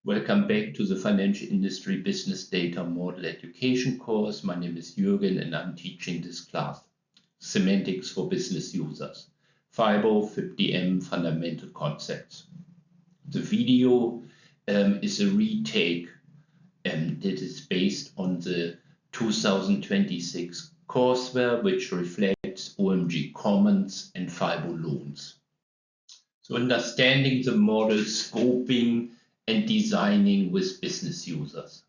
Welcome back to the Financial Industry Business Data Model Education course. My name is Jürgen and I'm teaching this class, Semantics for Business Users, FIBO 50M Fundamental Concepts. The video is a retake that is based on the 2026 courseware, which reflects OMG Commons and FIBO loans. So understanding the model, scoping, and designing with business users.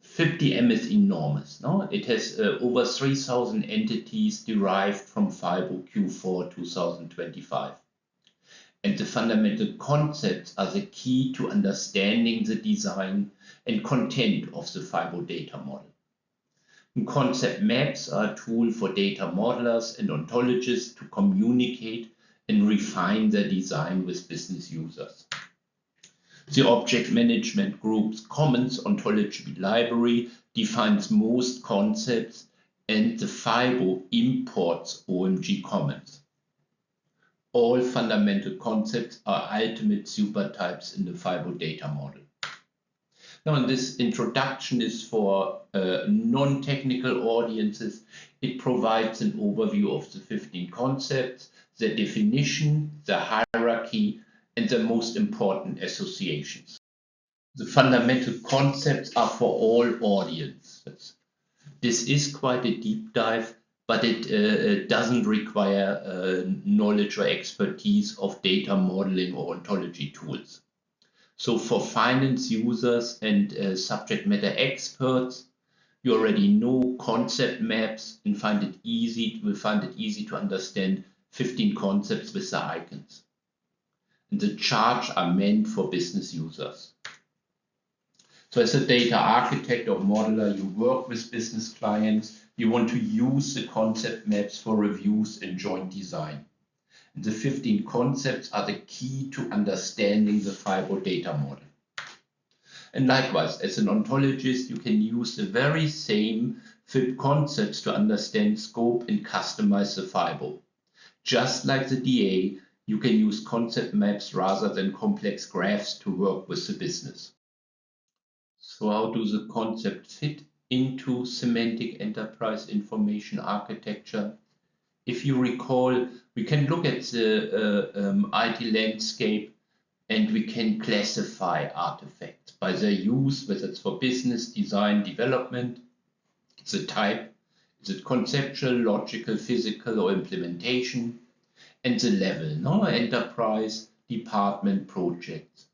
50M is enormous. No? It has over 3,000 entities derived from FIBO Q4 2025. And the fundamental concepts are the key to understanding the design and content of the FIBO data model. And concept maps are a tool for data modelers and ontologists to communicate and refine their design with business users. The object management group's Commons ontology library defines most concepts, and the FIBO imports OMG Commons. All fundamental concepts are ultimate supertypes in the FIBO data model. Now, this introduction is for non-technical audiences. It provides an overview of the 15 concepts, the definition, the hierarchy, and the most important associations. The fundamental concepts are for all audiences. This is quite a deep dive, but it doesn't require knowledge or expertise of data modeling or ontology tools. So for finance users and subject matter experts, you already know concept maps and will find it easy to understand 15 concepts with the icons. And the charts are meant for business users. So as a data architect or modeler, you work with business clients. You want to use the concept maps for reviews and joint design. And the 15 concepts are the key to understanding the FIBO data model. And likewise, as an ontologist, you can use the very same FIB concepts to understand scope and customize the FIBO. Just like the DA, you can use concept maps rather than complex graphs to work with the business. So how do the concepts fit into semantic enterprise information architecture? If you recall, we can look at the IT landscape and we can classify artifacts by their use, whether it's for business, design, development, the type, is it conceptual, logical, physical, or implementation, and the level, enterprise, department, projects.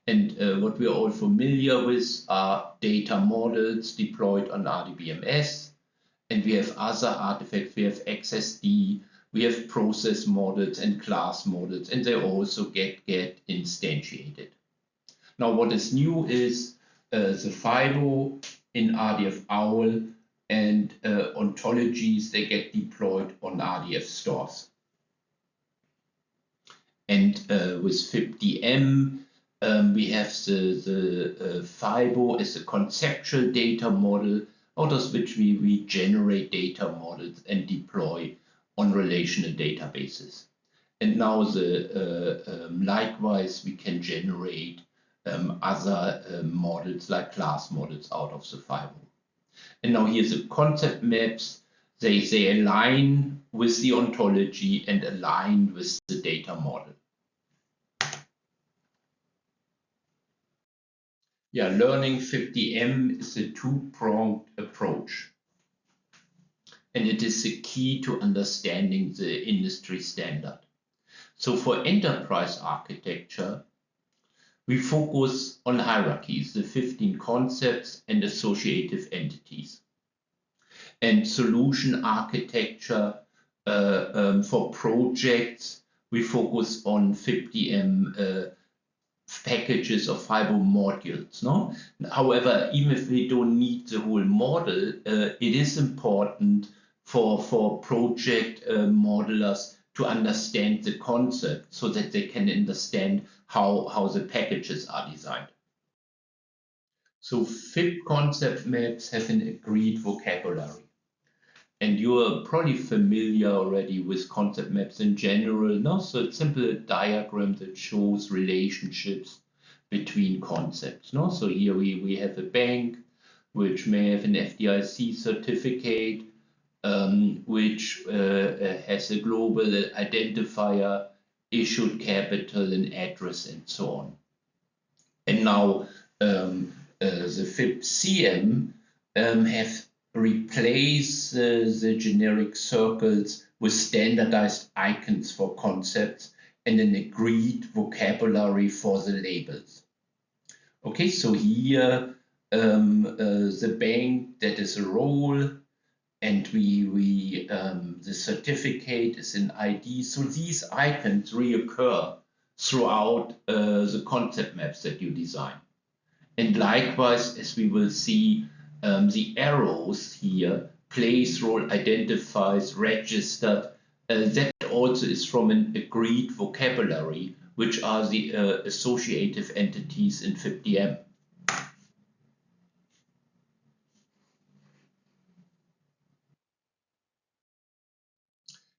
And what we are all familiar with are data models deployed on RDBMS, and we have other artifacts. We have XSD, we have process models and class models, and they also get instantiated. Now, what is new is the FIBO in RDF OWL and ontologies, they get deployed on RDF stores. And with 50M, we have the FIBO as a conceptual data model, out of which we generate data models and deploy on relational databases. And now likewise, we can generate other models like class models out of the FIBO. And now here's the concept maps. They align with the ontology and align with the data model. Yeah, learning 50M is a two-pronged approach. And it is the key to understanding the industry standard. So for enterprise architecture, we focus on hierarchies, the 15 concepts and associative entities. And solution architecture for projects, we focus on 50M packages of FIBO modules. However, even if we don't need the whole model, it is important for project modelers to understand the concept so that they can understand how the packages are designed. So FIB concept maps have an agreed vocabulary. And you're probably familiar already with concept maps in general. So it's simply a diagram that shows relationships between concepts. No? So here we have a bank which may have an FDIC certificate, which has a global identifier, issued capital and address and so on. And now the FIB CM have replaced the generic circles with standardized icons for concepts and an agreed vocabulary for the labels. Okay, so here the bank, that is a role, and the certificate is an ID. So these icons reoccur throughout the concept maps that you design. And likewise, as we will see, the arrows here, place, role, identifies, registered, that also is from an agreed vocabulary, which are the associative entities in FIBDM.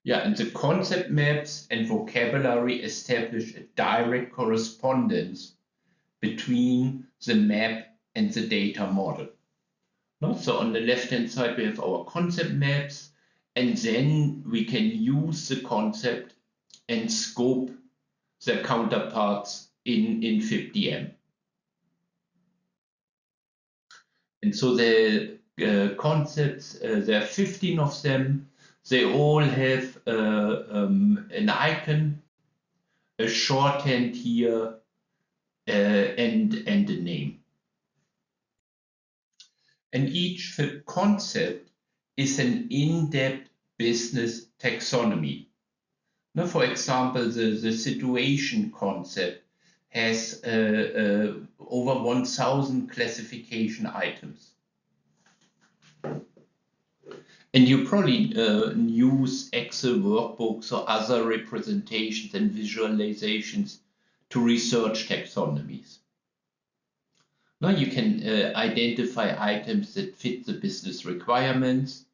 Yeah, and the concept maps and vocabulary establish a direct correspondence between the map and the data model. So on the left-hand side, we have our concept maps, and then we can use the concept and scope their counterparts in FIBDM. And so the concepts, there are 15 of them. They all have an icon, a shorthand here, and a name. And each FIB concept is an in-depth business taxonomy. Now, for example, the situation concept has over 1,000 classification items. And you probably use Excel workbooks or other representations and visualizations to research taxonomies. Now you can identify items that fit the business requirements,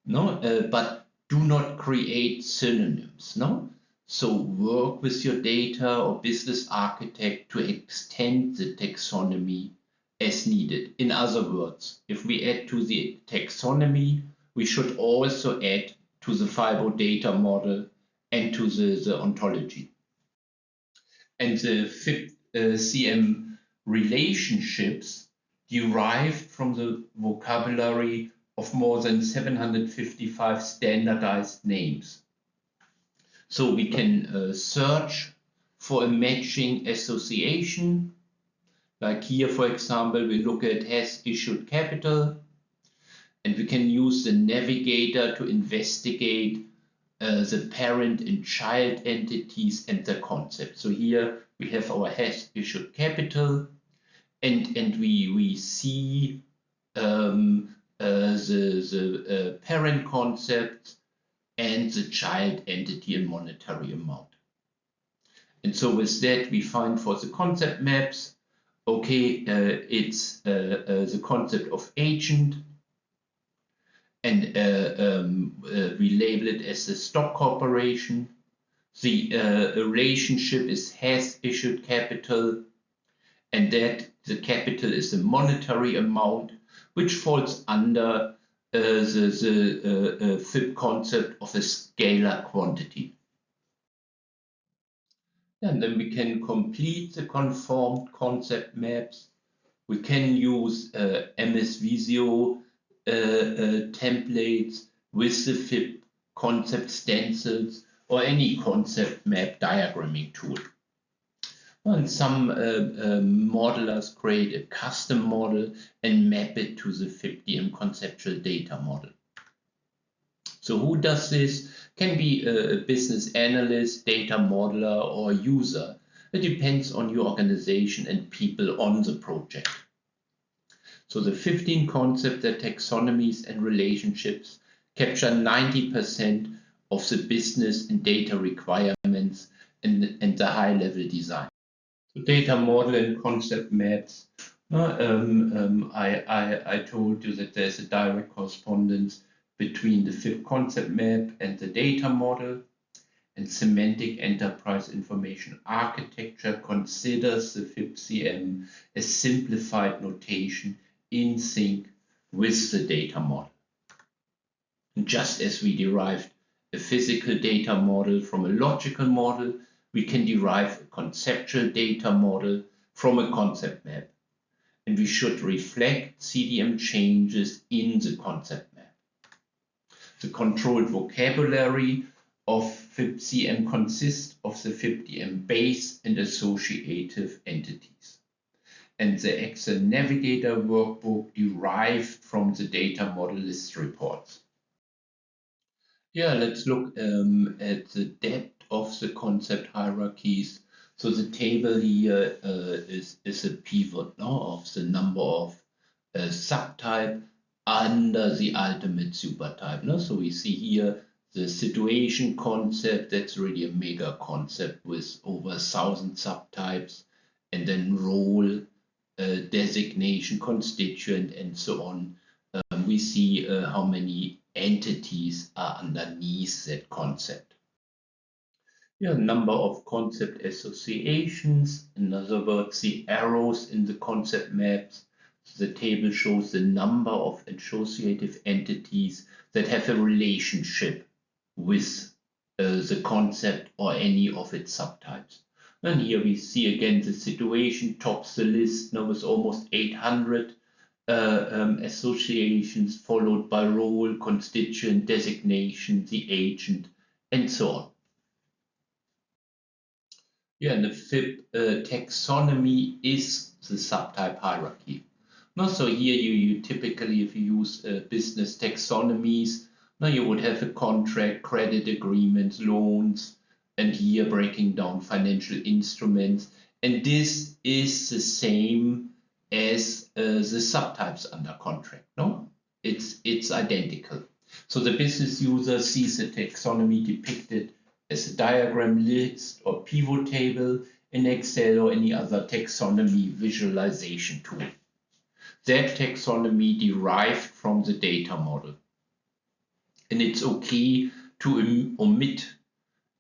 but do not create synonyms. So work with your data or business architect to extend the taxonomy as needed. In other words, if we add to the taxonomy, we should also add to the FIBO data model and to the ontology. And the FIB CM relationships derived from the vocabulary of more than 755 standardized names. So we can search for a matching association. Like here, for example, we look at has issued capital, and we can use the navigator to investigate the parent and child entities and the concept. So here we have our has issued capital, and we see the parent concept and the child entity and monetary amount. And so with that, we find for the concept maps, okay, it's the concept of agent, and we label it as a stock corporation. The relationship is has issued capital, and that the capital is the monetary amount, which falls under the FIB concept of a scalar quantity. And then we can complete the conformed concept maps. We can use MS Visio templates with the FIB concept stencils or any concept map diagramming tool. And some modelers create a custom model and map it to the FIBDM conceptual data model. So who does this? Can be a business analyst, data modeler, or user. It depends on your organization and people on the project. So the 15 concepts, their taxonomies and relationships capture 90% of the business and data requirements and the high-level design. So data model and concept maps. I told you that there's a direct correspondence between the FIB concept map and the data model. and semantic enterprise information architecture considers the FIBCM a simplified notation in sync with the data model. Just as we derived a physical data model from a logical model, we can derive a conceptual data model from a concept map. And we should reflect CDM changes in the concept map. The controlled vocabulary of FIBCM consists of the FIBDM base and associative entities, and the Excel Navigator workbook derived from the data model list reports. Yeah, let's look at the depth of the concept hierarchies. So the table here is a pivot of the number of subtype under the ultimate supertype. No? So we see here the situation concept, that's really a mega concept with over 1,000 subtypes, and then role, designation, constituent, and so on. We see how many entities are underneath that concept. Yeah, number of concept associations, in other words, the arrows in the concept maps. So the table shows the number of associative entities that have a relationship with the concept or any of its subtypes. And here we see again the situation tops the list now with almost 800 associations, followed by role, constituent, designation, the agent, and so on. Yeah, and the FIB taxonomy is the subtype hierarchy. Now, so here you typically, if you use business taxonomies, now you would have a contract, credit agreements, loans, and here breaking down financial instruments. And this is the same as the subtypes under contract. No, it's identical. So the business user sees the taxonomy depicted as a diagram, list, or pivot table in Excel or any other taxonomy visualization tool. That taxonomy derived from the data model. And it's okay to omit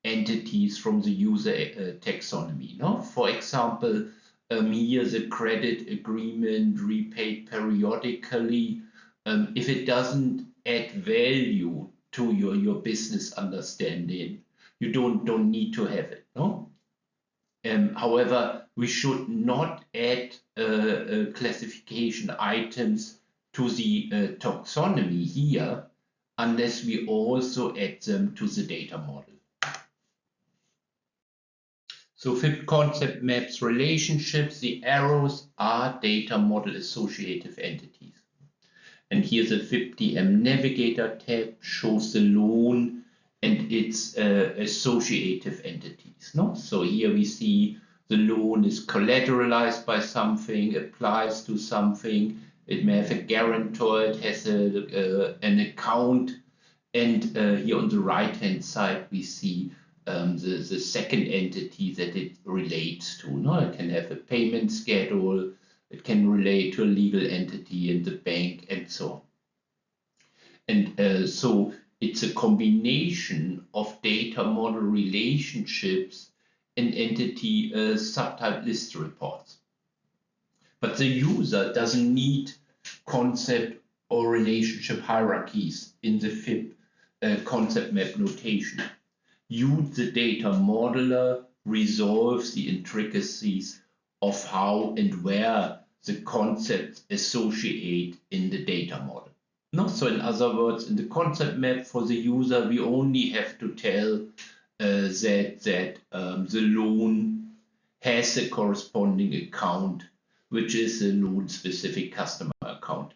entities from the user taxonomy. No? For example, here the credit agreement repaid periodically. If it doesn't add value to your business understanding, you don't need to have it. No? However, we should not add classification items to the taxonomy here unless we also add them to the data model. So FIB concept maps relationships, the arrows are data model associative entities. And here the FIBDM Navigator tab shows the loan and its associative entities. No? So here we see the loan is collateralized by something, applies to something, it may have a guarantor, it has an account, and here on the right hand side we see the second entity that it relates to. No? It can have a payment schedule, it can relate to a legal entity in the bank, and so on. And so it's a combination of data model relationships and entity subtype list reports. But the user doesn't need concept or relationship hierarchies in the FIB concept map notation. The data modeler resolves the intricacies of how and where the concepts associate in the data model. No? So in other words, in the concept map for the user, we only have to tell that the loan has a corresponding account, which is a loan-specific customer account.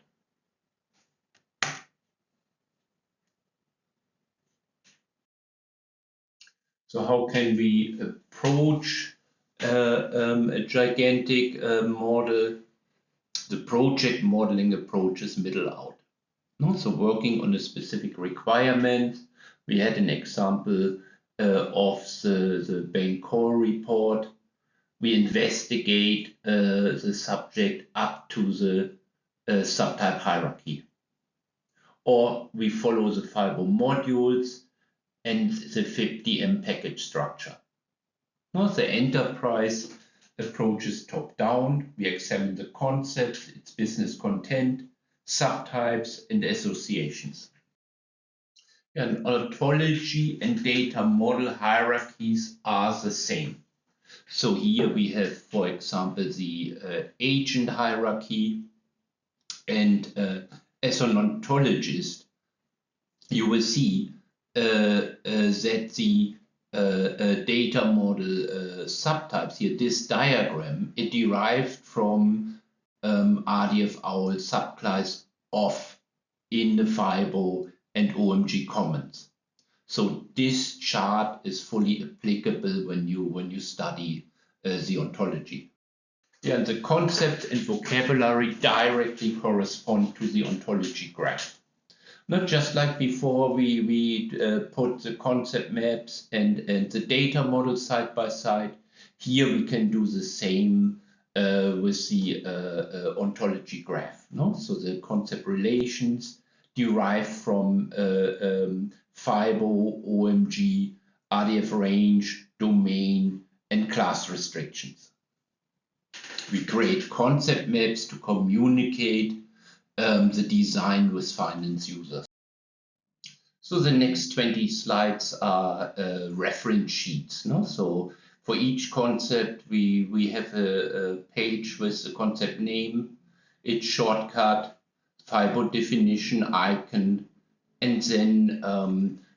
So how can we approach a gigantic model? The project modeling approach is middle out. So working on a specific requirement, we had an example of the bank core report. We investigate the subject up to the subtype hierarchy. Or we follow the FIBO modules and the FIBO package structure. Now, the enterprise approach is top-down. We examine the concept, its business content, subtypes, and associations. And ontology and data model hierarchies are the same. So here we have, for example, the agent hierarchy. And as an ontologist, you will see that the data model subtypes here, this diagram, it derived from RDF OWL subclass of in the FIBO and OMG Commons. So this chart is fully applicable when you study the ontology. Yeah, the concept and vocabulary directly correspond to the ontology graph. Not just like before, we put the concept maps and the data model side by side. Here we can do the same with the ontology graph. No? So the concept relations derived from FIBO, OMG, RDF range, domain, and class restrictions. We create concept maps to communicate the design with finance users. So the next 20 slides are reference sheets. No? So for each concept, we have a page with the concept name, its shortcut, FIBO definition icon, and then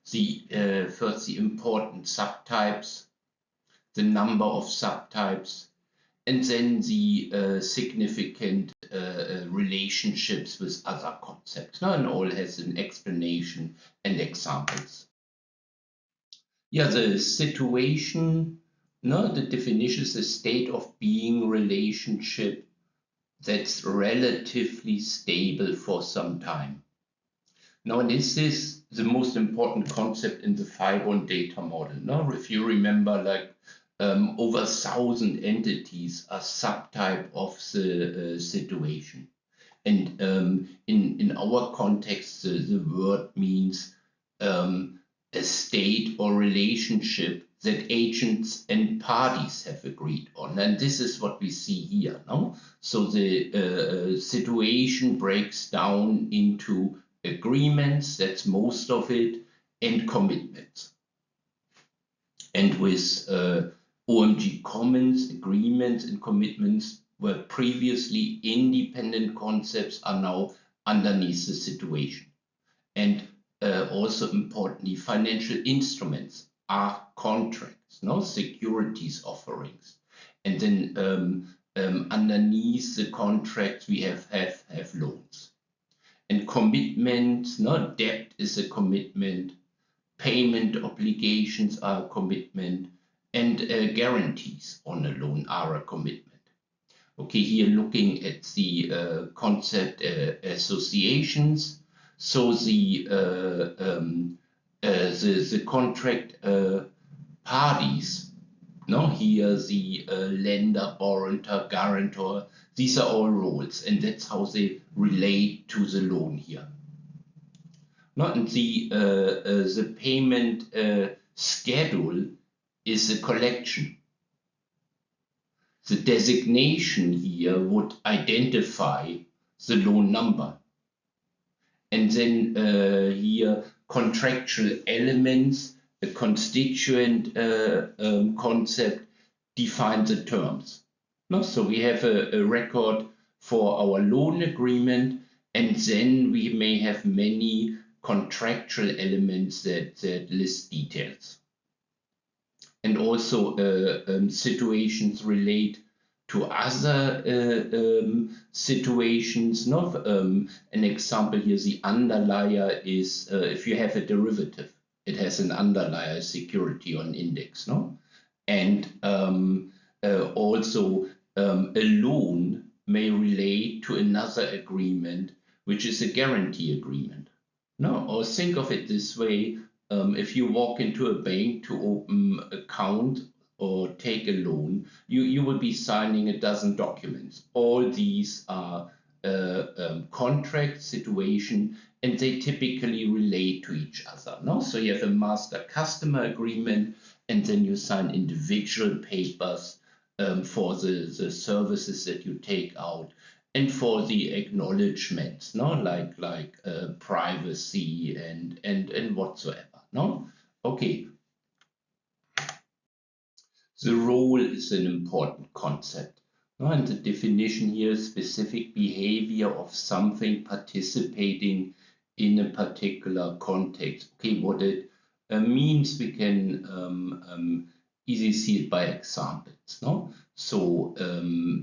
first the important subtypes, the number of subtypes, and then the significant relationships with other concepts. No? And all has an explanation and examples. Yeah, the situation, no, the definition is a state of being relationship that's relatively stable for some time. Now, this is the most important concept in the FIBO data model. Now, if you remember, like over 1,000 entities are subtype of the situation. And in our context, the word means a state or relationship that agents and parties have agreed on. And this is what we see here. No? So the situation breaks down into agreements, that's most of it, and commitments. And with OMG Commons, agreements and commitments were previously independent concepts are now underneath the situation. And also importantly, financial instruments are contracts, no securities offerings. And then underneath the contracts, we have loans. And commitments, no debt is a commitment, payment obligations are a commitment, and guarantees on a loan are a commitment. Okay, here looking at the concept associations. So the contract parties, no, here the lender, borrower, guarantor, these are all roles, and that's how they relate to the loan here. Not the payment schedule is a collection. The designation here would identify the loan number. And then here contractual elements, a constituent concept define the terms. No? So we have a record for our loan agreement, and then we may have many contractual elements that list details. And also situations relate to other situations. No? An example here, the underlier is if you have a derivative, it has an underlier security on index. No? And also a loan may relate to another agreement, which is a guarantee agreement. No? Or think of it this way. If you walk into a bank to open an account or take a loan, you will be signing a dozen documents. All these are contract situation, and they typically relate to each other. No? So you have a master-customer agreement, and then you sign individual papers for the services that you take out, and for the acknowledgements, no, like privacy and whatsoever. No, okay. The role is an important concept. No? And the definition here is specific behavior of something participating in a particular context. Okay, what it means, we can easily see it by examples. No? So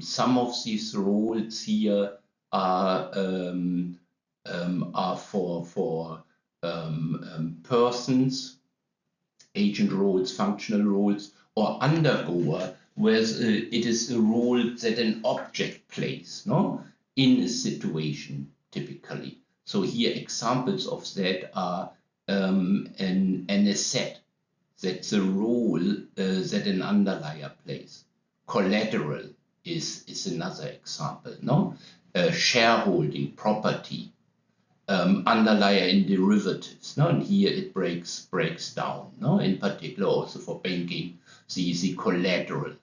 some of these roles here are for persons, agent roles, functional roles, or undergoer, whereas it is a role that an object plays, no, in a situation typically. So here examples of that are an asset. That's a role that an underlier plays. Collateral is another example, no? Shareholding, property, underlier in derivatives, no? And here it breaks down, no? In particular also for banking, the collateral,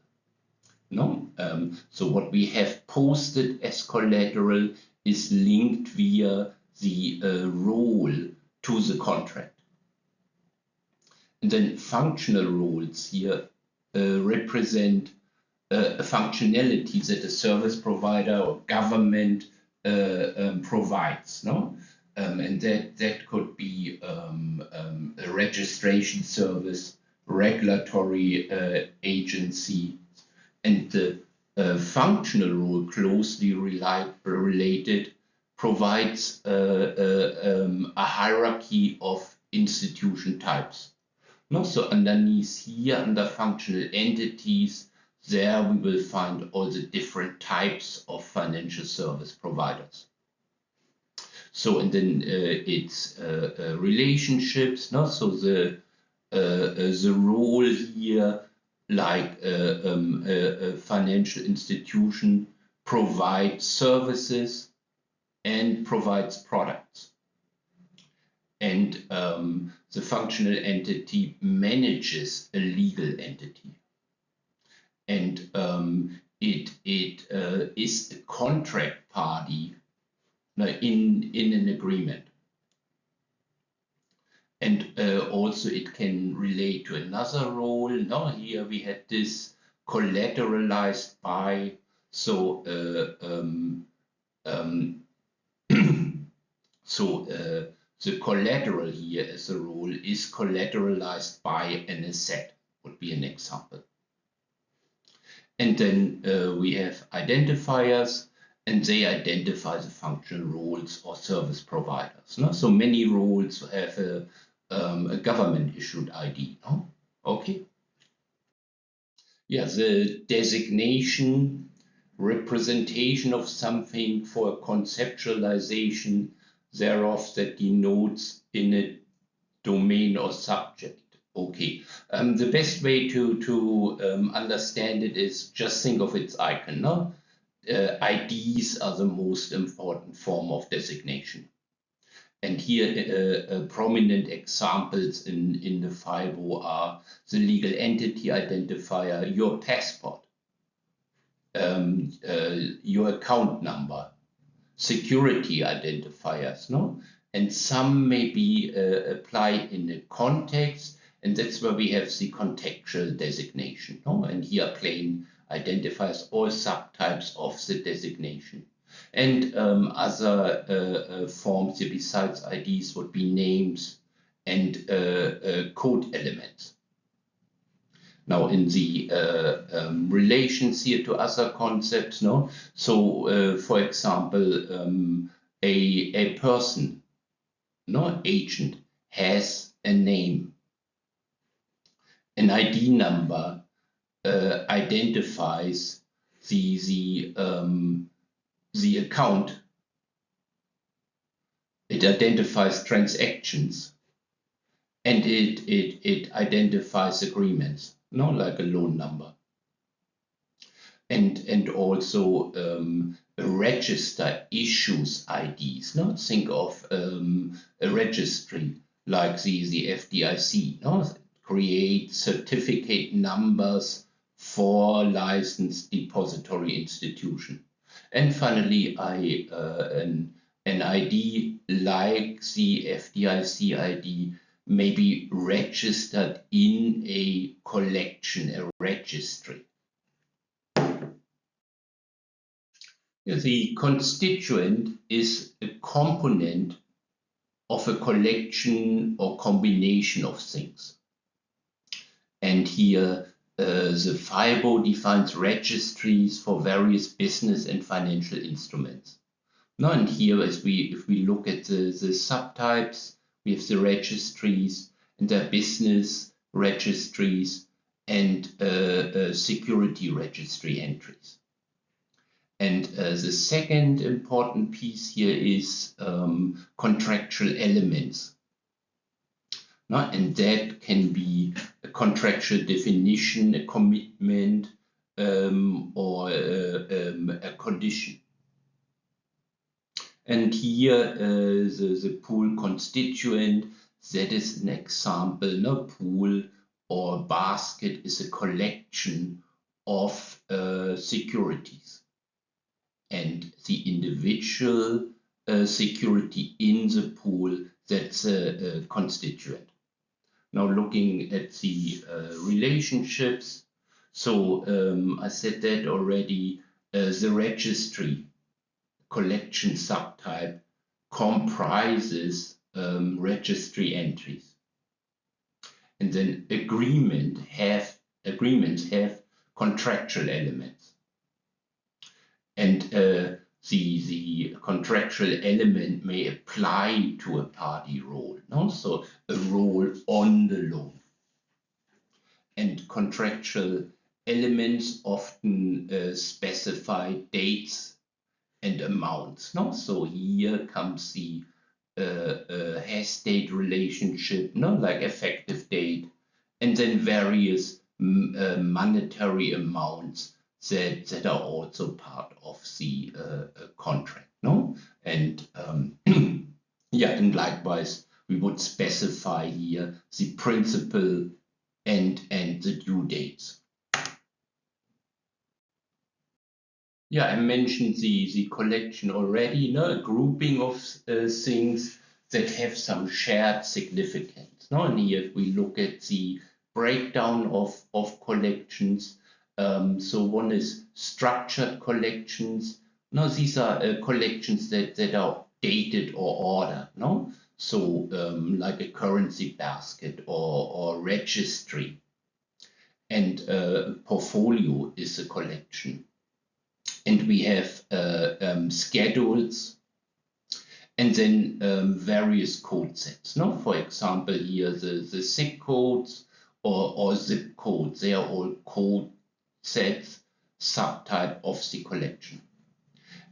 no? So what we have posted as collateral is linked via the role to the contract. And then functional roles here represent a functionality that a service provider or government provides, no? And that could be a registration service, regulatory agency, and the functional role closely related provides a hierarchy of institution types. No? So underneath here, under functional entities, there we will find all the different types of financial service providers. So, and then it's relationships, no? So the role here, like a financial institution provides services and provides products. And the functional entity manages a legal entity. And it is a contract party in an agreement. And also it can relate to another role. Now here we had this collateralized by, so the collateral here as a role is collateralized by an asset, would be an example. And then we have identifiers, and they identify the functional roles or service providers. No? So many roles have a government issued ID. No? Okay. Yeah, the designation, representation of something for a conceptualization thereof that denotes in a domain or subject. Okay, the best way to understand it is just think of its icon. No? IDs are the most important form of designation. And here prominent examples in the FIBO are the legal entity identifier, your passport, your account number, security identifiers, no? And some may be applied in a context, and that's where we have the contextual designation, no? And here plain identifies all subtypes of the designation. And other forms here besides IDs would be names and code elements. Now in the relations here to other concepts, no? So for example, a person, no, agent, has a name. An ID number identifies the account. It identifies transactions, and it identifies agreements, no, like a loan number. and also a register issues IDs. No, think of a registry like the FDIC. No, create certificate numbers for licensed depository institution. And finally, an ID like the FDIC ID may be registered in a collection, a registry. The constituent is a component of a collection or combination of things. And here the FIBO defines registries for various business and financial instruments. Now, and here, if we look at the subtypes, we have the registries and their business registries and security registry entries. And the second important piece here is contractual elements. Now, and that can be a contractual definition, a commitment, or a condition. And here the pool constituent, that is an example. No, pool or basket is a collection of securities. And the individual security in the pool, that's a constituent. Now looking at the relationships, so I said that already, the registry collection subtype comprises registry entries. And then agreements have contractual elements. And the contractual element may apply to a party role, no? So a role on the loan. And contractual elements often specify dates and amounts, no? So here comes the has-date relationship, no? Like effective date, and then various monetary amounts that are also part of the contract, no? And yeah, and likewise we would specify here the principal and the due dates. Yeah, I mentioned the collection already, no? A grouping of things that have some shared significance, no? And here if we look at the breakdown of collections, so one is structured collections. Now these are collections that are dated or ordered, no? So like a currency basket or registry. And portfolio is a collection. And we have schedules and then various code sets, no? For example, here the SIG codes or zip codes, they are all code sets, subtype of the collection.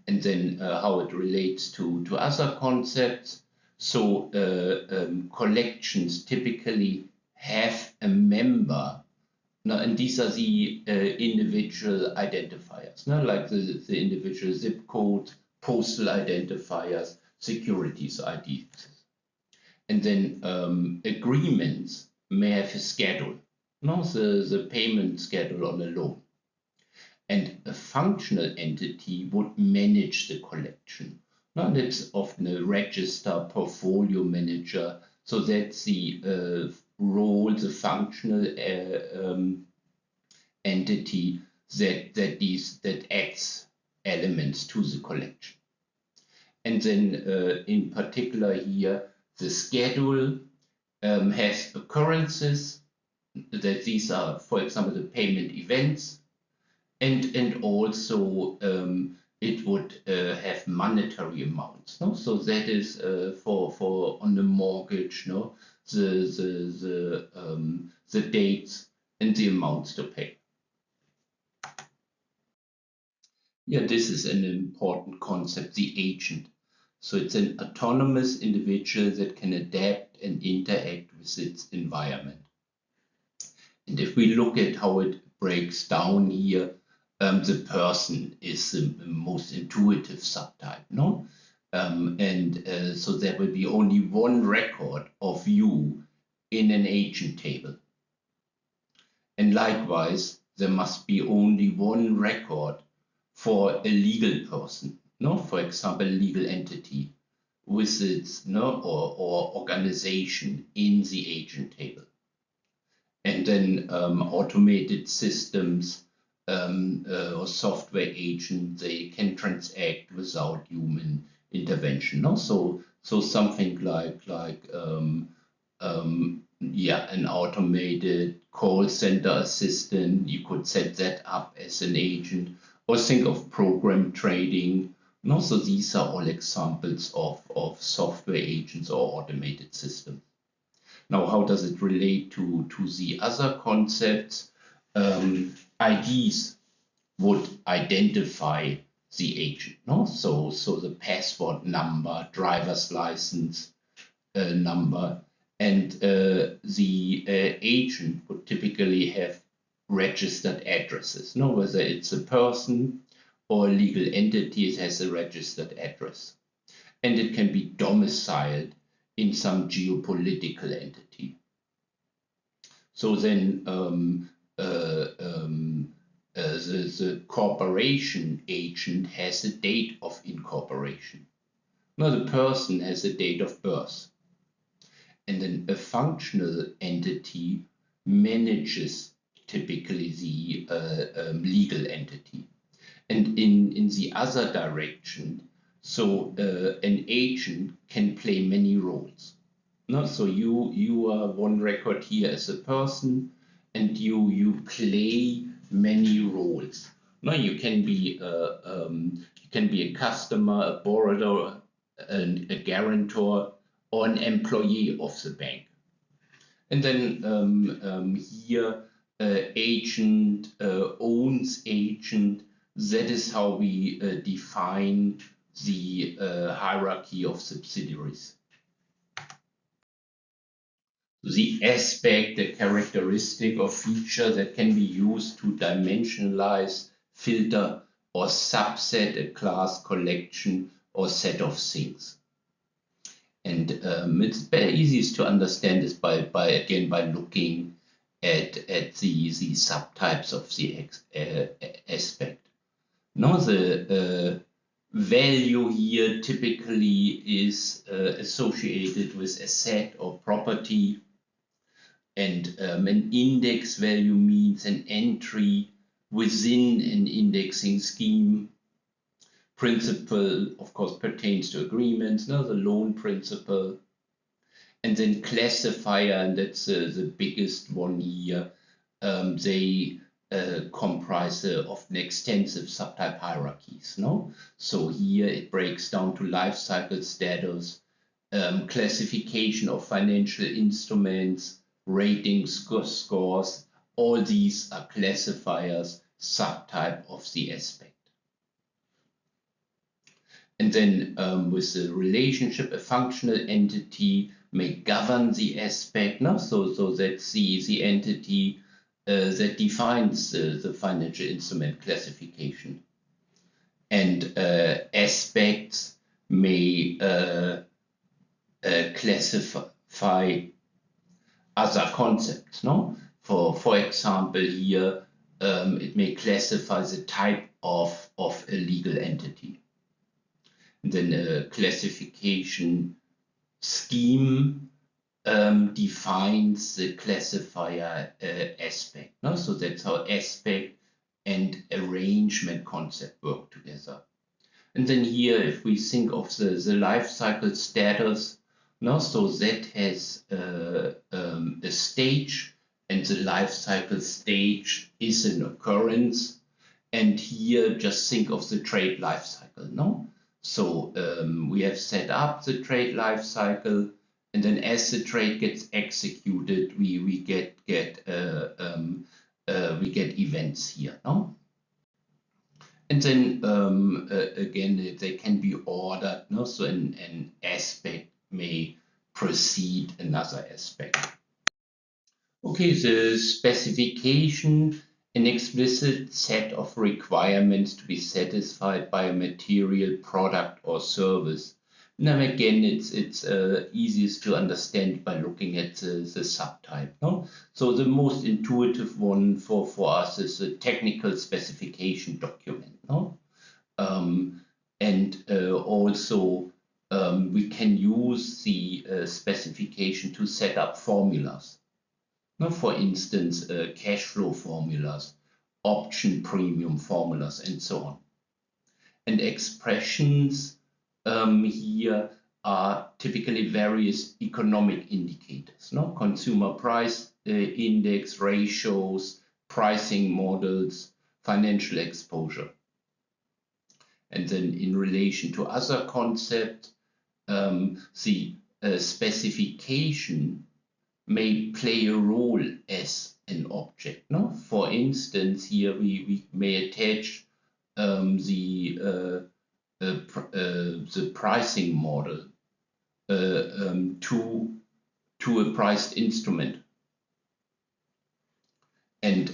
And then how it relates to other concepts. So collections typically have a member. Now, and these are the individual identifiers, no? Like the individual zip code, postal identifiers, securities IDs. And then agreements may have a schedule, no? The payment schedule on a loan. And a functional entity would manage the collection. Now, that's often a register portfolio manager. So that's the role, the functional entity that adds elements to the collection. And then in particular here, the schedule has occurrences, that these are, for example, the payment events, and also it would have monetary amounts, no? So that is for on the mortgage, no? The dates and the amounts to pay. Yeah, this is an important concept, the agent. So it's an autonomous individual that can adapt and interact with its environment. And if we look at how it breaks down here, the person is the most intuitive subtype, no? So there will be only one record of you in an agent table. And likewise, there must be only one record for a legal person, no? For example, legal entity with its or organization in the agent table. And then automated systems or software agents, they can transact without human intervention. No? So something like an automated call center assistant, you could set that up as an agent, or think of program trading. No? So these are all examples of software agents or automated systems. Now, how does it relate to the other concepts? IDs would identify the agent, no? So the passport number, driver's license number, and the agent would typically have registered addresses, no? Whether it's a person or a legal entity, it has a registered address. And it can be domiciled in some geopolitical entity. So then the corporation agent has a date of incorporation. Now the person has a date of birth. And then a functional entity manages typically the legal entity. And in the other direction, so an agent can play many roles. No? So you are one record here as a person, and you play many roles. No, you can be a customer, a borrower, a guarantor, or an employee of the bank. And then here, agent owns agent. That is how we define the hierarchy of subsidiaries. The aspect, the characteristic or feature that can be used to dimensionalize, filter, or subset a class, collection, or set of things. And it's very easiest to understand this by looking at the subtypes of the aspect. Now the value here typically is associated with a set or property, and an index value means an entry within an indexing scheme. Principle, of course, pertains to agreements, now the loan principle. And then classifier, and that's the biggest one here. They comprise often extensive subtype hierarchies. No? So here it breaks down to life cycle status, classification of financial instruments, rating scores. All these are classifiers, subtype of the aspect. And then with the relationship, a functional entity may govern the aspect. No? So that's the entity that defines the financial instrument classification. And aspects may classify other concepts. No? For example, here it may classify the type of a legal entity. And then a classification scheme defines the classifier aspect. No? So that's how aspect and arrangement concept work together. And then here, if we think of the life cycle status, no? So that has a stage, and the life cycle stage is an occurrence. And here, just think of the trade life cycle. No? So we have set up the trade life cycle, and then as the trade gets executed, we get events here, no? And then again, they can be ordered, no? So an aspect may precede another aspect. Okay, the specification an explicit set of requirements to be satisfied by a material, product, or service. Now again, it's easiest to understand by looking at the subtype. No? So the most intuitive one for us is a technical specification document. No? Also we can use the specification to set up formulas. Now, for instance, cash flow formulas, option premium formulas, and so on. And expressions here are typically various economic indicators, no? Consumer price index, ratios, pricing models, financial exposure. And then in relation to other concepts, the specification may play a role as an object. No? For instance, here we may attach the pricing model to a priced instrument, and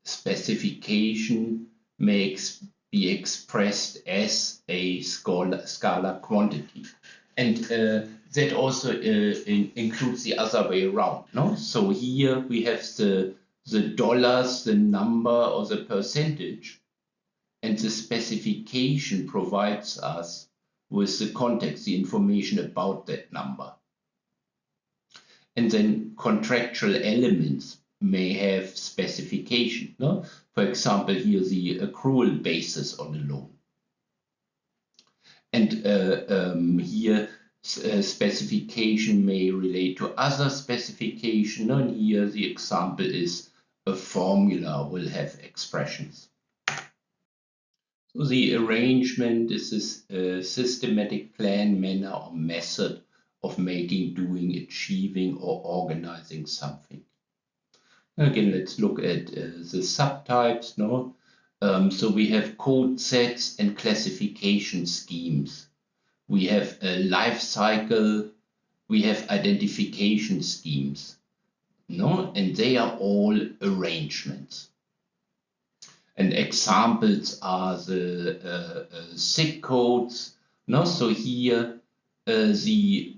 specification may be expressed as a scalar quantity. And that also includes the other way around. No? So here we have the dollars, the number or the percentage, and the specification provides us with the context, the information about that number. And then contractual elements may have specification. No? For example, here the accrual basis on a loan. And here specification may relate to other specification. And here the example is a formula will have expressions. So the arrangement is this systematic plan, manner, or method of making, doing, achieving, or organizing something. Again, let's look at the subtypes. No? So we have code sets and classification schemes. We have a life cycle. We have identification schemes. No? And they are all arrangements. And examples are the SIG codes. No? So here the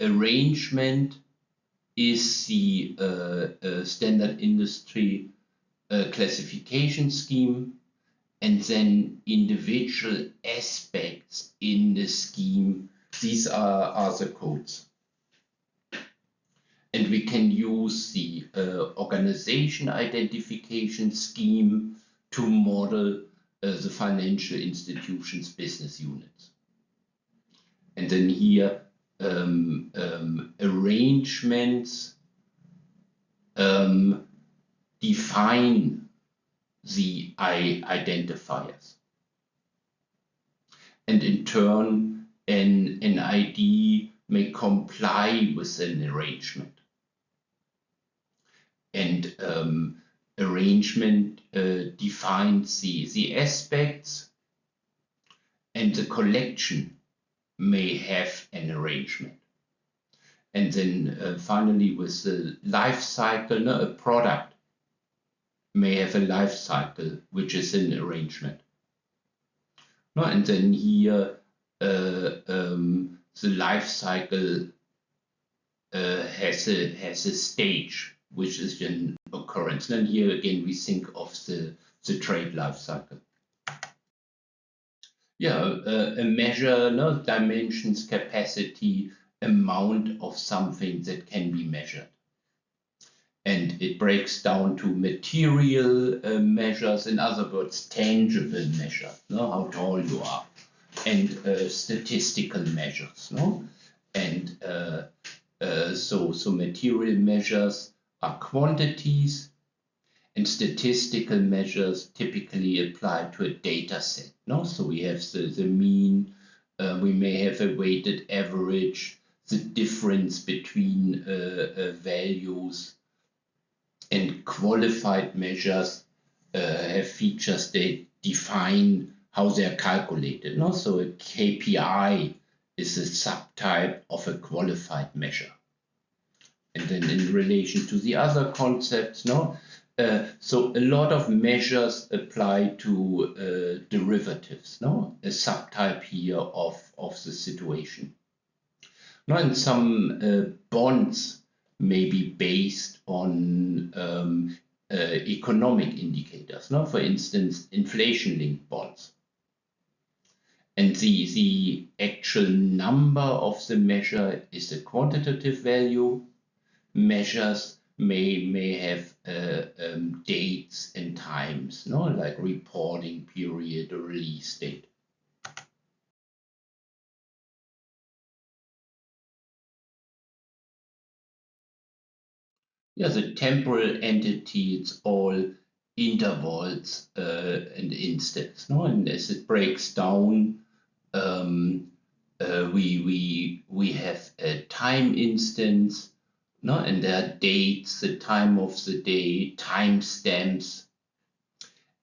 arrangement is the standard industry classification scheme, and then individual aspects in the scheme. These are the codes. And we can use the organization identification scheme to model the financial institution's business units. And then here arrangements define the identifiers. And in turn, an ID may comply with an arrangement. And arrangement defines the aspects, and the collection may have an arrangement. And then finally, with the life cycle, no, a product may have a life cycle, which is an arrangement. No, and then here the life cycle has a stage, which is an occurrence. And here again we think of the trade life cycle. Yeah, a measure, no, dimensions, capacity, amount of something that can be measured. And it breaks down to material measures, in other words, tangible measures, no? How tall you are, and statistical measures. No? And so material measures are quantities, and statistical measures typically apply to a data set. No? So we have the mean, we may have a weighted average, the difference between values, and qualified measures have features that define how they are calculated. No? So a KPI is a subtype of a qualified measure. And then in relation to the other concepts, no? So a lot of measures apply to derivatives, no? A subtype here of the situation. Now, and some bonds may be based on economic indicators, no? For instance, inflation-linked bonds. And the actual number of the measure is a quantitative value. Measures may have dates and times, no, like reporting period or release date. Yeah, the temporal entity, it's all intervals and instants, no, and as it breaks down, we have a time instance, no, and there are dates, the time of the day, timestamps,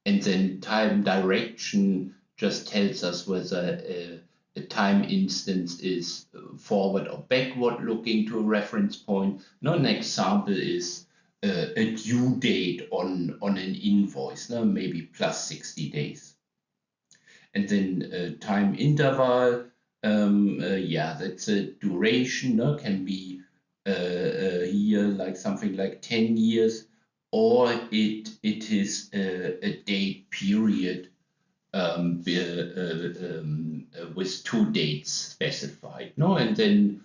and then time direction just tells us whether a time instance is forward or backward looking to a reference point. Now, an example is a due date on an invoice, no, maybe plus 60 days. And then time interval, yeah, that's a duration, no, can be here like something like 10 years, or it is a date period with 2 dates specified, no, and then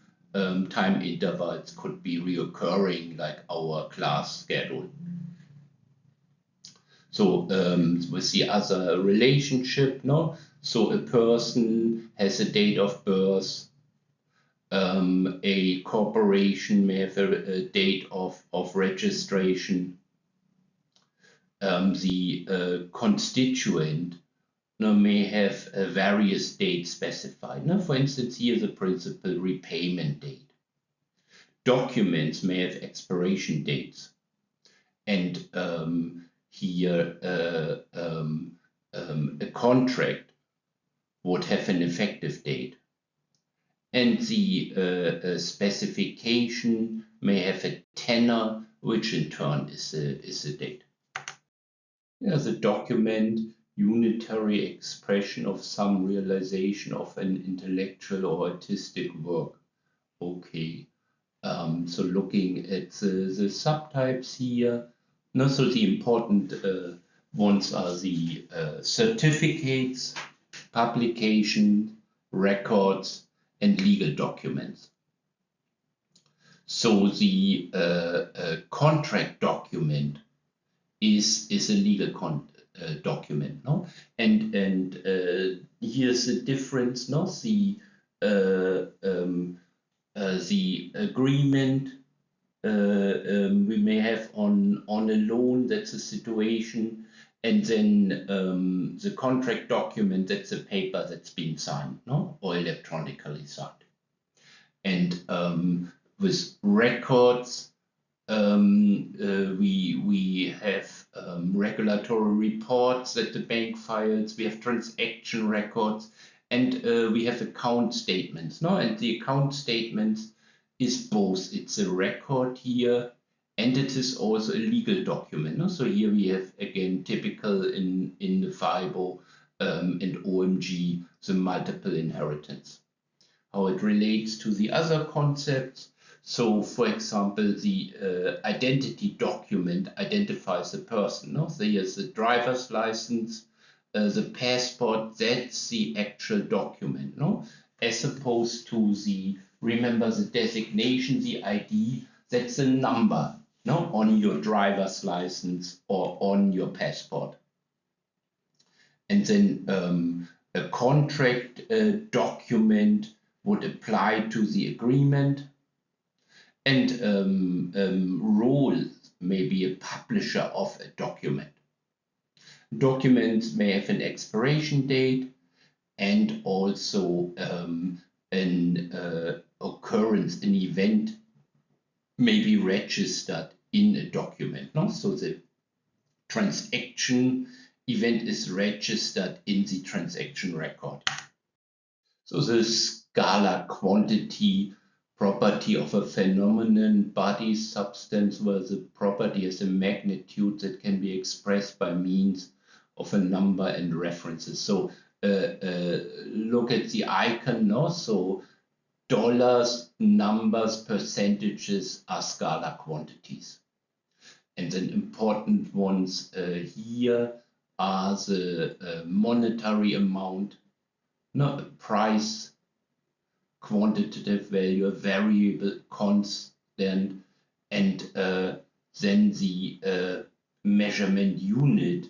time intervals could be reoccurring like our class schedule. So with the other relationship, no, so a person has a date of birth. A corporation may have a date of registration. The constituent, no, may have various dates specified. No, for instance, here the principal repayment date. Documents may have expiration dates, and here a contract would have an effective date. And the specification may have a tenor, which in turn is a date. Yeah, the document, unitary expression of some realization of an intellectual or artistic work. Okay, so looking at the subtypes here, no, so the important ones are the certificates, publication, records, and legal documents. So the contract document is a legal document, no? And here's the difference, no? The agreement we may have on a loan, that's a situation, and then the contract document, that's a paper that's been signed, no, or electronically signed. And with records, we have regulatory reports that the bank files, we have transaction records, and we have account statements, no? And the account statements is both, it's a record here, and it is also a legal document, no? So here we have, again, typical in the FIBO and OMG, the multiple inheritance. How it relates to the other concepts. So, for example, the identity document identifies a person, no? So here's the driver's license, the passport, that's the actual document, no? As opposed to the, remember the designation, the ID, that's a number, no, on your driver's license or on your passport. And then a contract document would apply to the agreement, and role may be a publisher of a document. Documents may have an expiration date and also an occurrence, an event may be registered in a document, no? So the transaction event is registered in the transaction record. So the scalar quantity property of a phenomenon, body, substance, where the property has a magnitude that can be expressed by means of a number and references. So look at the icon, no? So dollars, numbers, percentages are scalar quantities. And then important ones here are the monetary amount, not a price, quantitative value, a variable, constant, and then the measurement unit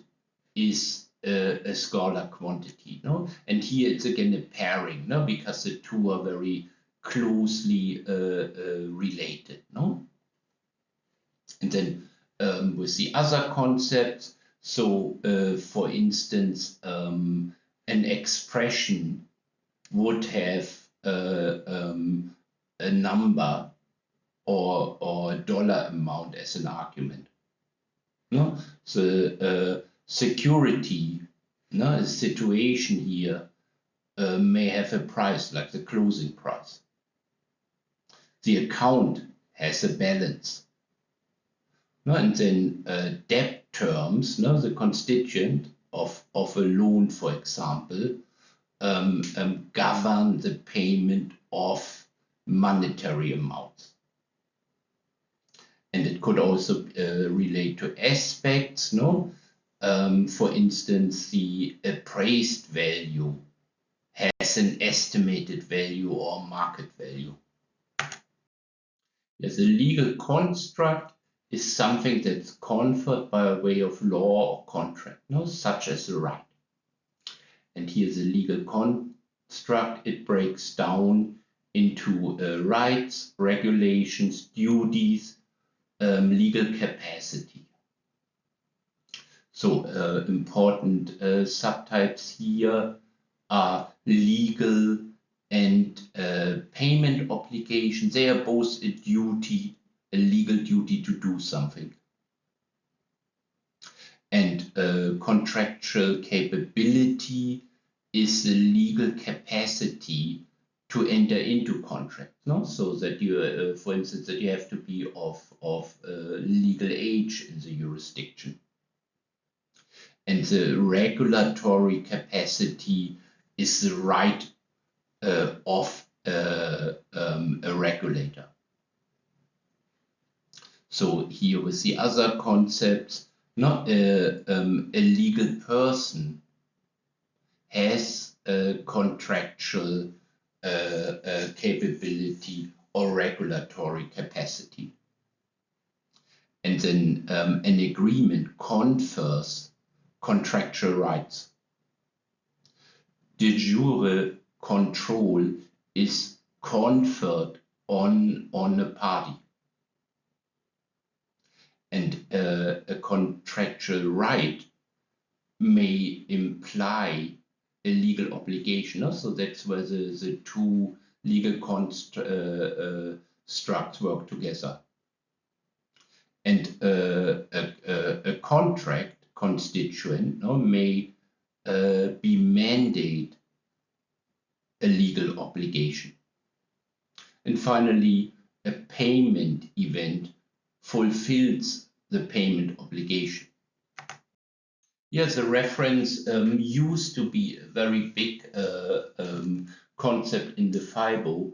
is a scalar quantity. No? And here it's again a pairing, no? Because the two are very closely related. No? And then with the other concepts, so for instance, an expression would have a number or dollar amount as an argument. No? The security, no, a situation here may have a price, like the closing price. The account has a balance. No? And then debt terms, no, the constituent of a loan, for example, govern the payment of monetary amounts. And it could also relate to aspects, no? For instance, the appraised value has an estimated value or market value. Yes, a legal construct is something that's conferred by way of law or contract, no? Such as a right. And here's a legal construct. It breaks down into rights, regulations, duties, legal capacity. So important subtypes here are legal and payment obligations. They are both a duty, a legal duty to do something. And contractual capability is the legal capacity to enter into contracts, no? So that you, for instance, that you have to be of legal age in the jurisdiction. And the regulatory capacity is the right of a regulator. So here with the other concepts, not a legal person has a contractual capability or regulatory capacity. And then an agreement confers contractual rights. De jure control is conferred on a party. And a contractual right may imply a legal obligation. No? So that's where the two legal constructs work together. And a contract constituent, no, may be mandate a legal obligation. And finally, a payment event fulfills the payment obligation. Yes, the reference used to be a very big concept in the FIBO,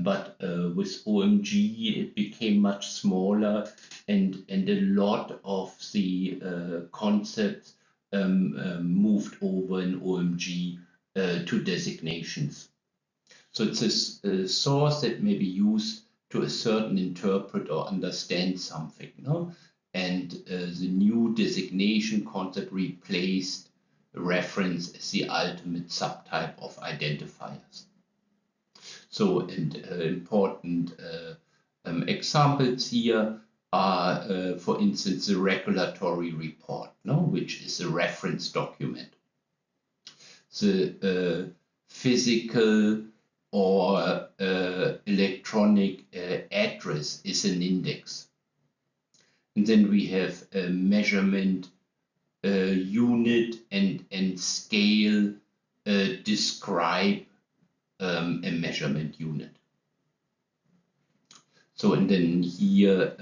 but with OMG it became much smaller, and a lot of the concepts moved over in OMG to designations. So it's a source that may be used to a certain interpret or understand something, no? And the new designation concept replaced reference as the ultimate subtype of identifiers. So, and important examples here are, for instance, the regulatory report, no? Which is a reference document. The physical or electronic address is an index. And then we have a measurement unit and scale describe a measurement unit. So, and then here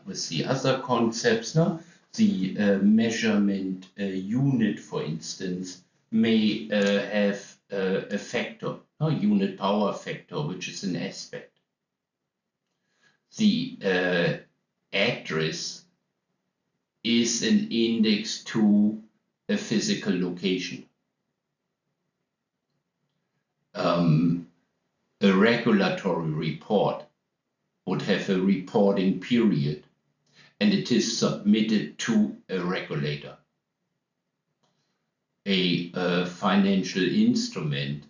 with the other concepts, no? The measurement unit, for instance, may have a factor, a unit power factor, which is an aspect. The address is an index to a physical location. A regulatory report would have a reporting period, and it is submitted to a regulator. A financial instrument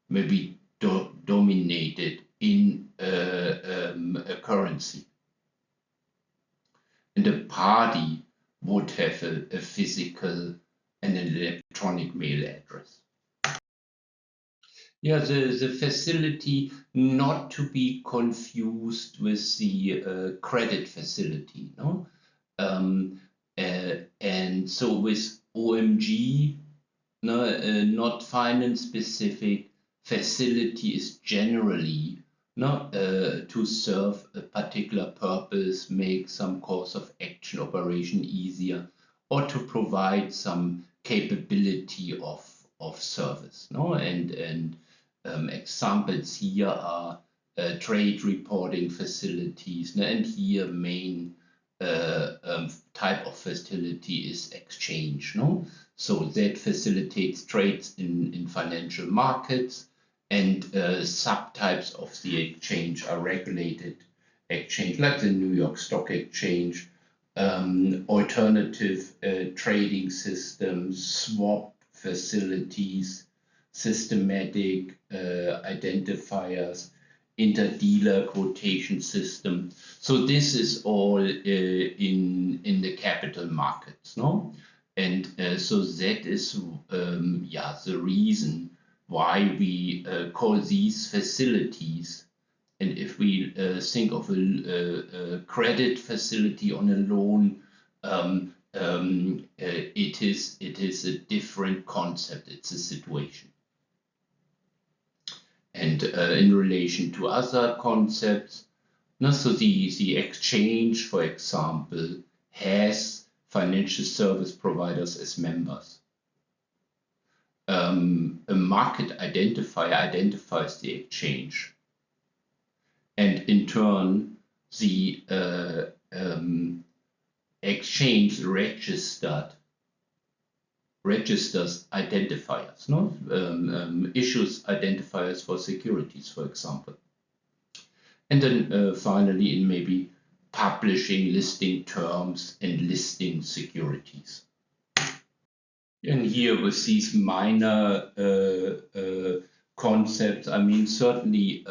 may be dominated in a currency, and a party would have a physical and an electronic mail address. Yeah, the facility, not to be confused with the credit facility, no? And so with OMG, no, not finance specific, facility is generally to serve a particular purpose, make some course of action operation easier, or to provide some capability of service, no? And examples here are trade reporting facilities, and here main type of facility is exchange, no? So that facilitates trades in financial markets, and subtypes of the exchange are regulated exchange, like the New York Stock Exchange, alternative trading systems, swap facilities, systematic identifiers, interdealer quotation system. So this is all in the capital markets, no? And so that is the reason why we call these facilities. And if we think of a credit facility on a loan, it is a different concept. It's a situation. And in relation to other concepts, so the exchange, for example, has financial service providers as members. A market identifier identifies the exchange, and in turn, the exchange registers identifiers, no? Issues identifiers for securities, for example. And then finally, in maybe publishing, listing terms, and listing securities. And here with these minor concepts, I mean, certainly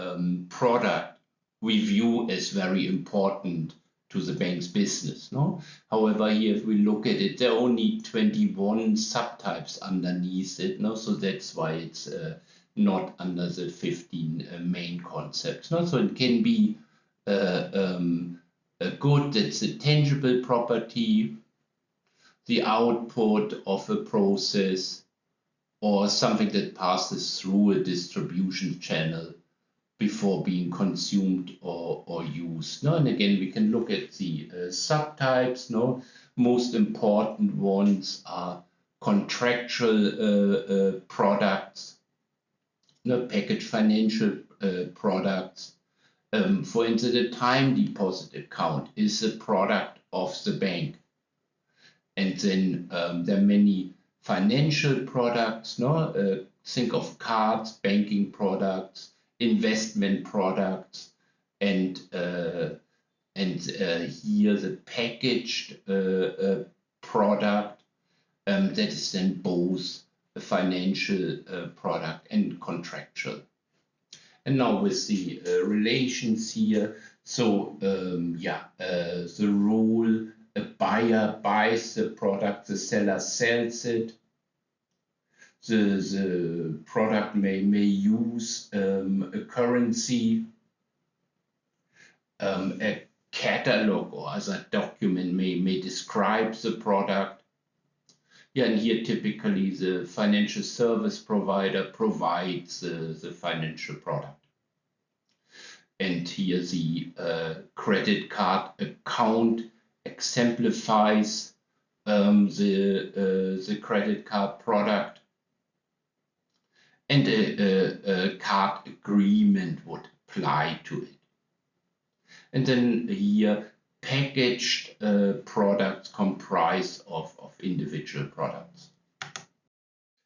product we view as very important to the bank's business, no? However, here if we look at it, there are only 21 subtypes underneath it, no? So that's why it's not under the 15 main concepts, no? So it can be a good that's a tangible property, the output of a process, or something that passes through a distribution channel before being consumed or used. No? And again, we can look at the subtypes. No? Most important ones are contractual products, packaged financial products. For instance, a time deposit account is a product of the bank. And then there are many financial products. No? Think of cards, banking products, investment products, and here the packaged product that is then both a financial product and contractual. And now with the relations here, so the rule, a buyer buys the product, the seller sells it. The product may use a currency, a catalog or other document may describe the product. Yeah, and here typically the financial service provider provides the financial product. And here the credit card account exemplifies the credit card product, and a card agreement would apply to it. And then here packaged products comprised of individual products.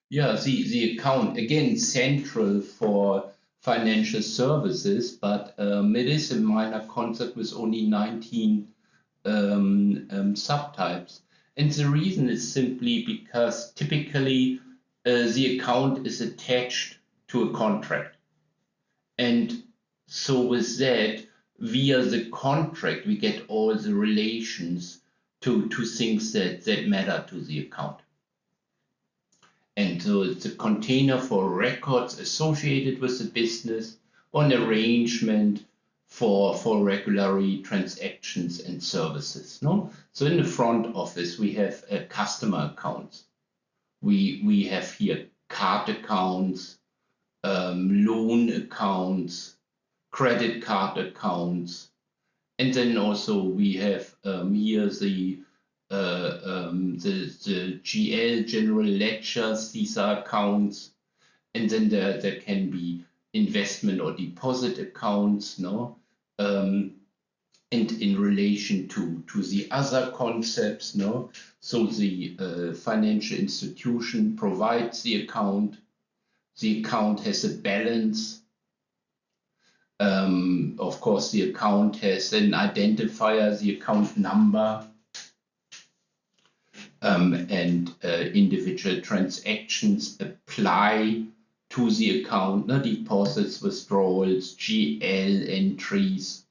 Yeah, the account, again, central for financial services, but it is a minor concept with only 19 subtypes. And the reason is simply because typically the account is attached to a contract. And so with that, via the contract, we get all the relations to things that matter to the account. And so it's a container for records associated with the business, or an arrangement for regulatory transactions and services. No? So in the front office, we have customer accounts. We have here card accounts, loan accounns, credit card accounts, and then also we have here the GL, general ledgers. These are accounts, and then there can be investment or deposit accounts, no? And in relation to the other concepts, no? So the financial institution provides the account. The account has a balance. Of course, the account has an identifier, the account number, and individual transactions apply to the account, deposits, withdrawals, GL entries.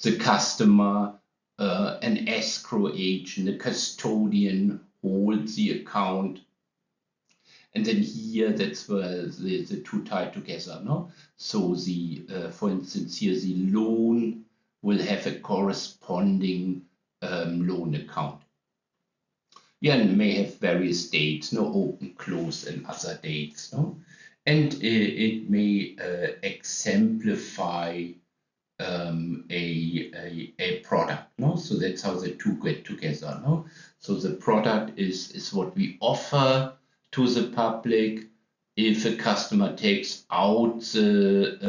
The customer, an escrow agent, a custodian holds the account. And then here, that's where the two tie together, no? So the, for instance, here the loan will have a corresponding loan account. Yeah, and may have various dates, no, open, close, and other dates, no? And it may exemplify a product, no? So that's how the two get together, no? So the product is what we offer to the public. If a customer takes out the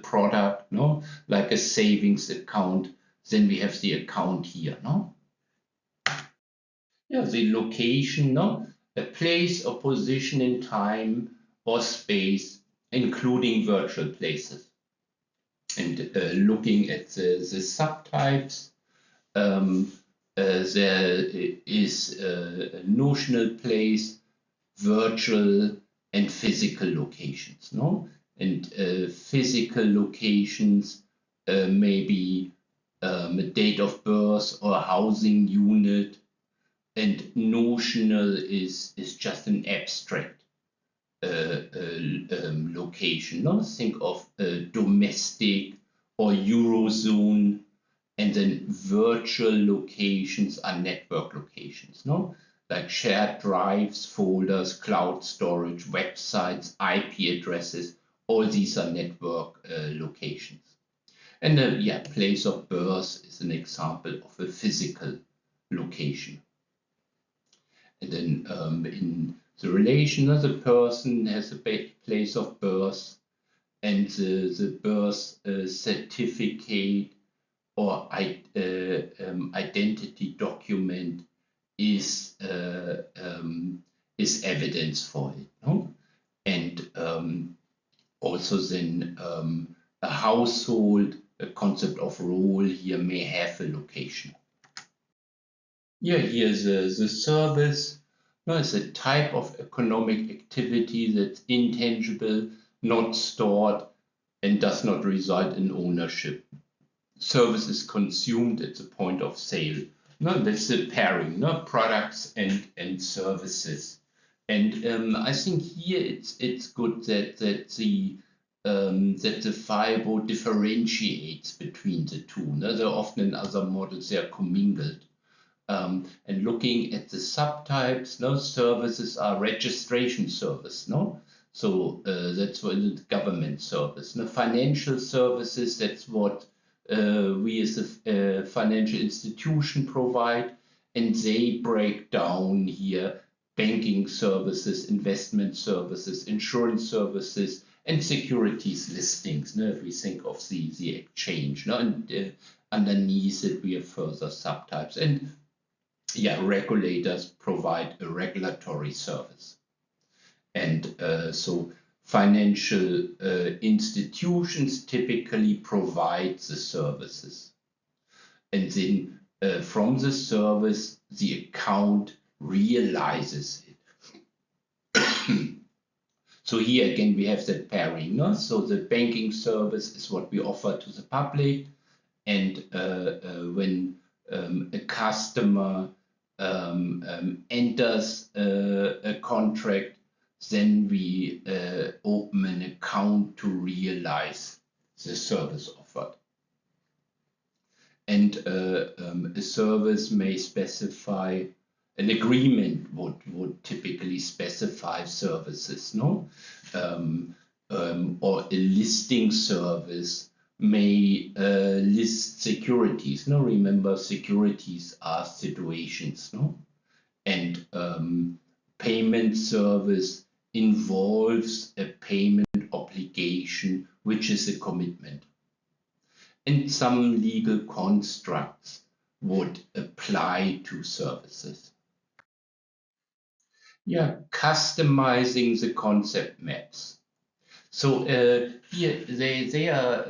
product, no, like a savings account, then we have the account here, no? Yeah, the location, no, a place or position in time or space, including virtual places. And looking at the subtypes, there is a notional place, virtual, and physical locations, no? And physical locations may be a date of birth or a housing unit, and notional is just an abstract location. No? Think of domestic or Eurozone, and then virtual locations are network locations, no? Like shared drives, folders, cloud storage, websites, IP addresses. All these are network locations. And yeah, place of birth is an example of a physical location. And then in the relation, the person has a place of birth, and the birth certificate or identity document is evidence for it, no? And also then a household, a concept of role here may have a location. Yeah, here's the service. No, it's a type of economic activity that's intangible, not stored, and does not reside in ownership. Service is consumed at the point of sale. No, that's the pairing, no, products and services. And I think here it's good that the FIBO differentiates between the two. No? They're often in other models they are commingled. And looking at the subtypes, no, services are registration service, no. So that's what the government service. Now, financial services, that's what we as a financial institution provide, and they break down here banking services, investment services, insurance services, and securities listings. Now, if we think of the exchange, now, and underneath it we have further subtypes. And yeah, regulators provide a regulatory service. And so financial institutions typically provide the services. And then from the service, the account realizes it. So here again, we have that pairing. No? So the banking service is what we offer to the public. And when a customer enters a contract, then we open an account to realize the service offered. And a service may specify, an agreement would typically specify services, no? Or a listing service may list securities. No, remember, securities are situations, no? And payment service involves a payment obligation, which is a commitment. And some legal constructs would apply to services. Yeah, customizing the concept maps. So here they are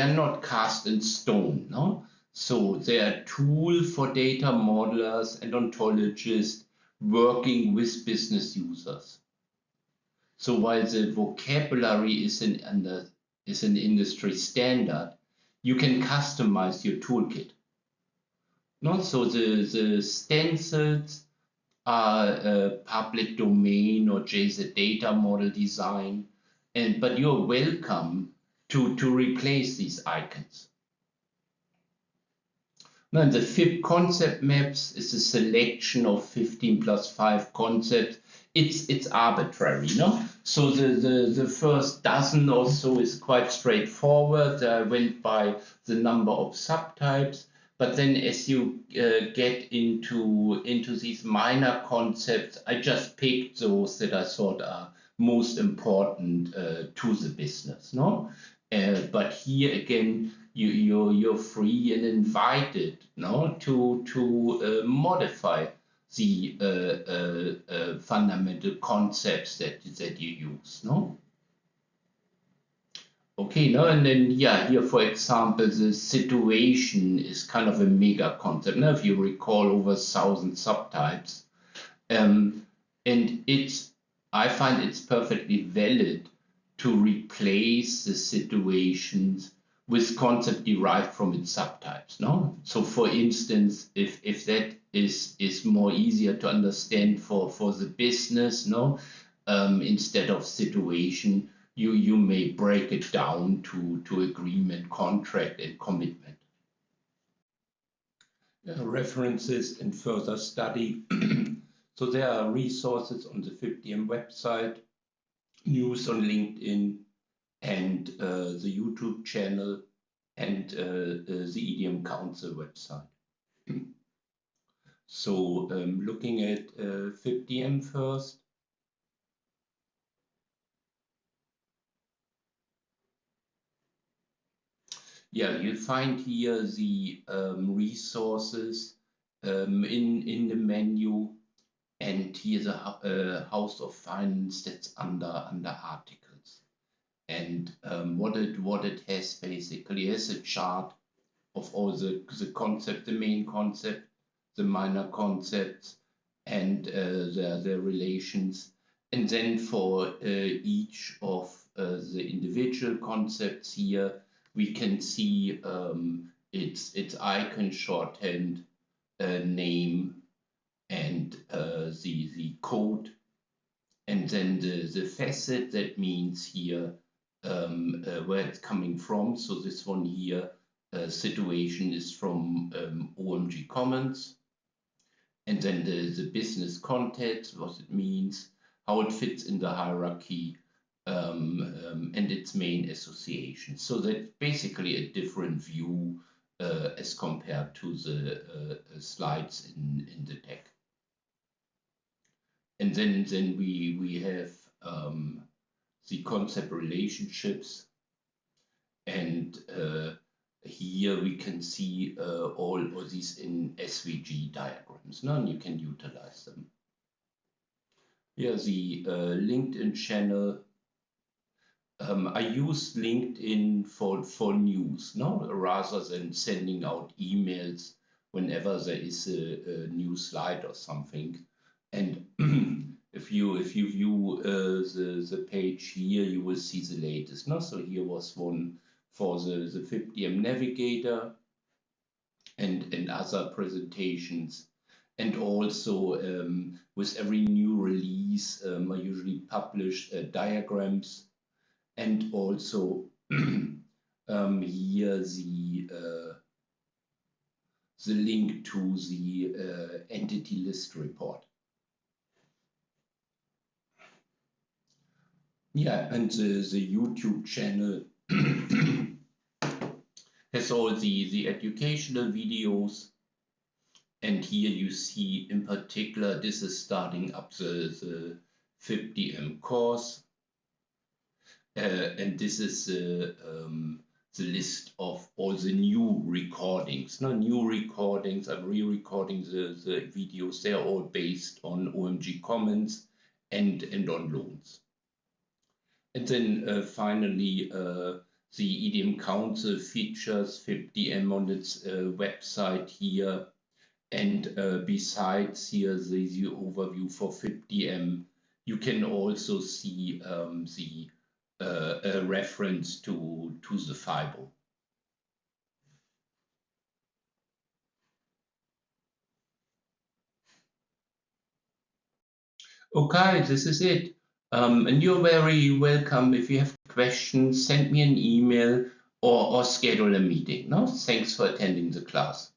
not cast in stone, no? So they are a tool for data modelers and ontologists working with business users. So while the vocabulary is an industry standard, you can customize your toolkit. No? So the stencils are public domain or JSON data model design, but you're welcome to replace these icons. Now, the FIB concept maps is a selection of 15 plus 5 concepts. It's arbitrary, no? So the first dozen or so is quite straightforward. I went by the number of subtypes, but then as you get into these minor concepts, I just picked those that I thought are most important to the business, no? But here again, you're free and invited, no, to modify the fundamental concepts that you use, no? Okay, no, and then yeah, here for example, the situation is kind of a mega concept. Now, if you recall, over 1,000 subtypes, and I find it's perfectly valid to replace the situations with concept derived from its subtypes, no? So for instance, if that is more easier to understand for the business, no, instead of situation, you may break it down to agreement, contract, and commitment. References and further study. So there are resources on the FIBDM website, news on LinkedIn, and the YouTube channel, and the EDM Council website. So looking at FIBDM first. Yeah, you'll find here the resources in the menu, and here's a House of Finance that's under articles. And what it has basically is a chart of all the concept, the main concept, the minor concepts, and their relations. And then for each of the individual concepts here, we can see its icon, shorthand, name, and the code, and then the facet, that means here where it's coming from. So this one here, situation, is from OMG Commons, and then the business context, what it means, how it fits in the hierarchy, and its main associations. So that's basically a different view as compared to the slides in the deck. And then we have the concept relationships, and here we can see all of these in SVG diagrams, and you can utilize them. Here the LinkedIn channel. I use LinkedIn for news, rather than sending out emails whenever there is a new slide or something. And if you view the page here, you will see the latest. So here was one for the FIBO navigator and other presentations. And also with every new release, I usually publish diagrams, and also here the link to the entity list report. Yeah, and the YouTube channel has all the educational videos. And here you see in particular, this is starting up the FIBO course. And this is the list of all the new recordings. New recordings, I'm re-recording the videos. They are all based on OMG Commons and on loans. And then finally, the EDM Council features FIBO on its website here. And besides here, the overview for FIBO, you can also see a reference to the FIBO. Okay, this is it. And you're very welcome. If you have questions, send me an email or schedule a meeting. Thanks for attending the class.